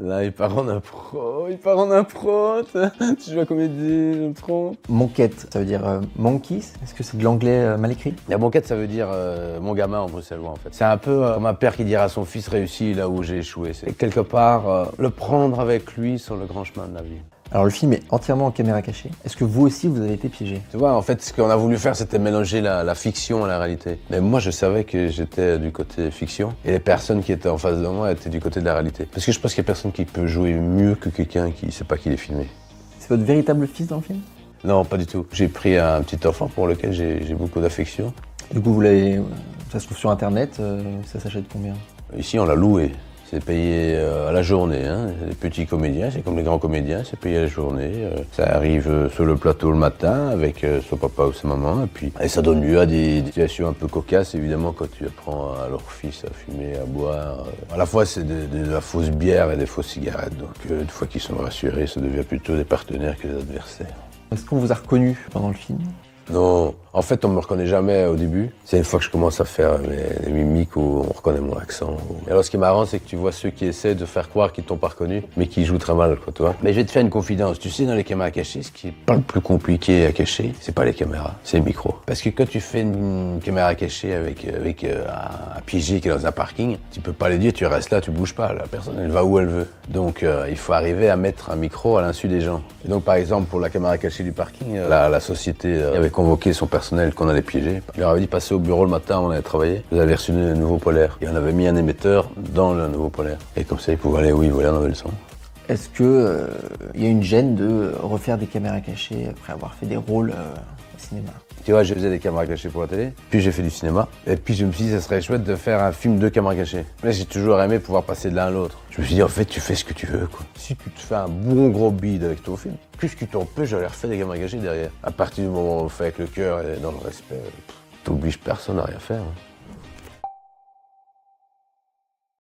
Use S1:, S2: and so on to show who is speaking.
S1: Là, il part en impro, tu joues la comédie, je me trompe.
S2: Monquette, ça veut dire monkeys. Est-ce que c'est de l'anglais mal écrit?
S1: La banquette, ça veut dire mon gamin en bruxellois, en fait. C'est un peu comme un père qui dira à son fils réussi là où j'ai échoué. C'est quelque part le prendre avec lui sur le grand chemin de la vie.
S2: Alors le film est entièrement en caméra cachée. Est-ce que vous aussi vous avez été piégé?
S1: Tu vois, en fait, ce qu'on a voulu faire, c'était mélanger la fiction à la réalité. Mais moi, je savais que j'étais du côté fiction et les personnes qui étaient en face de moi étaient du côté de la réalité. Parce que je pense qu'il y a personne qui peut jouer mieux que quelqu'un qui sait pas qu'il est filmé.
S2: C'est votre véritable fils dans le film?
S1: Non, pas du tout. J'ai pris un petit enfant pour lequel j'ai beaucoup d'affection.
S2: Du coup vous l'avez... ça se trouve sur internet, ça s'achète combien?
S1: Ici, on l'a loué. C'est payé à la journée. Hein. Les petits comédiens, c'est comme les grands comédiens, c'est payé à la journée. Ça arrive sur le plateau le matin avec son papa ou sa maman. Et ça donne lieu à des situations un peu cocasses, évidemment, quand tu apprends à leur fils à fumer, à boire. À la fois, c'est de la fausse bière et des fausses cigarettes. Donc, une fois qu'ils sont rassurés, ça devient plutôt des partenaires que des adversaires.
S2: Est-ce qu'on vous a reconnu pendant le film?
S1: Non, en fait, on me reconnaît jamais au début. C'est une fois que je commence à faire les mimiques où on reconnaît mon accent. Et alors, ce qui est marrant, c'est que tu vois ceux qui essaient de faire croire qu'ils t'ont pas reconnu, mais qui jouent très mal, quoi, tu vois. Mais je vais te faire une confidence. Tu sais, dans les caméras cachées, ce qui est pas le plus compliqué à cacher, c'est pas les caméras, c'est le micro. Parce que quand tu fais une caméra cachée avec un piégé qui est dans un parking, tu peux pas les dire, tu restes là, tu bouges pas. La personne, elle va où elle veut. Donc, il faut arriver à mettre un micro à l'insu des gens. Et donc, par exemple, pour la caméra cachée du parking, la société avait convoqué son personnel qu'on allait piéger. Il leur avait dit passer au bureau le matin, on allait travailler. Vous avez reçu le nouveau polaire. Et on avait mis un émetteur dans le nouveau polaire. Et comme ça, ils pouvaient aller où ils voulaient, on avait le son.
S2: Est-ce que y a une gêne de refaire des caméras cachées après avoir fait des rôles au cinéma?
S1: Tu vois, je faisais des caméras cachées pour la télé, puis j'ai fait du cinéma, et puis je me suis dit, ça serait chouette de faire un film de caméras cachées. Mais j'ai toujours aimé pouvoir passer de l'un à l'autre. Je me suis dit, en fait, tu fais ce que tu veux, quoi. Si tu te fais un bon gros bide avec ton film, qu'est-ce qui t'empêche d'aller refaire des caméras cachées derrière? À partir du moment où on le fait avec le cœur et dans le respect, t'obliges personne à rien faire. Hein.